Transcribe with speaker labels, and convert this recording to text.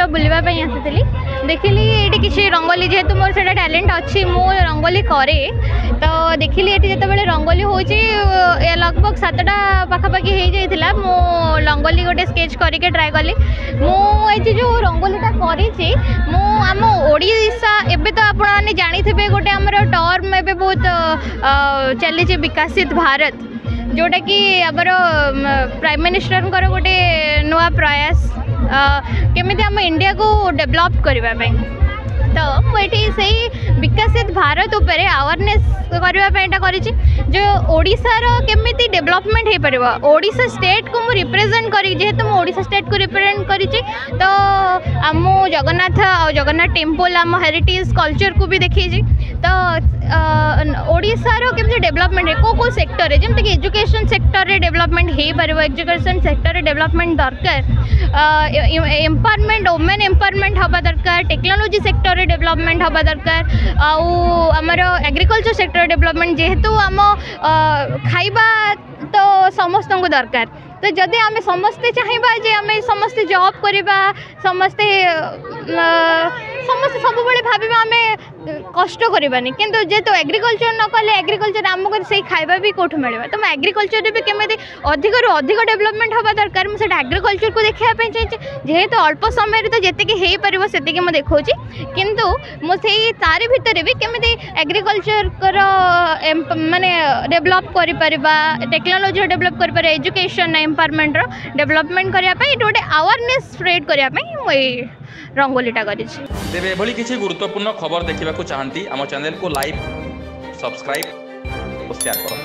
Speaker 1: बुलवाई आसी देखिली ये किसी रंगोली जेहेतु मोर से टैलेंट अच्छी मु रंगोली करे तो देखिली ये जो रंगोली हो लगभग 7टा पाखापाखि हो जाता मु रंगोली गोटे स्केच करके ट्राए कली मुझे जो रंगोलीटा करी आम ओडिशा एबे तो आपने जानी थे गोटे आमर टर्म एबे बहुत चली विकसित भारत जोटा कि आमर प्राइम मिनिस्टर गोटे नुआ प्रयास केमिति आम इंडिया को डेवलप करने तो मुझे से विकसित भारत उपरे अवेयरनेस करने जो ओडिशार केमिति डेवलपमेंट हो पार ओडिशा स्टेट को मुझे रिप्रेजेंट करी जेहेतु मुझे ओडिशा स्टेट को रिप्रेजेंट करी तो आम जगन्नाथ टेम्पल आम हेरिटेज कल्चर को भी देखी तो ओडिशार केमिति डेवलपमेंट है को सेक्टर जमती कि एजुकेशन सेक्टर रे डेवलपमेंट हो पार एजुकेशन सेक्टर रे डेवलपमेंट दरकार एम्पावरमेंट वुमेन एम्पावरमेंट हवा दरकार टेक्नोलोजी सेक्टर रे डेवलपमेंट हवा दरकार आमर एग्रीकल्चर सेक्टर डेवलपमेंट जेहेतु आम खाइबा तो समस्त को दरकार तो जदि आम समस्ते चाहिए जे आम समस्ते जॉब करवा समस्ते समस्ते सब भाव आम कष्ट करवानी किंतु जेहेतु एग्रीकल्चर न कले एग्रीकल्चर आमको से खाइबा भी कौट मिलवा तो मैं एग्रीकल्चर भी केमी अधिक अधिक डेवलपमेंट हवा दरकार मुझे एग्रीकल्चर को देखापी चाहिए जेहेतु अल्प समय तो जी हो पार से देखा किंतु मुझे तारी भितर भी केमी एग्रीकल्चर माने डेवलप कर टेक्नोलोजी डेवलप कर एजुकेशन एम्पावरमेंट डेवलपमेंट करने गोटे अवेयरनेस स्प्रेड करने रंगोलीटा करी
Speaker 2: तेरे एभली किसी गुरुत्वपूर्ण खबर देखा चाहती आम चैनल को लाइक सब्सक्राइब और शेयर करो।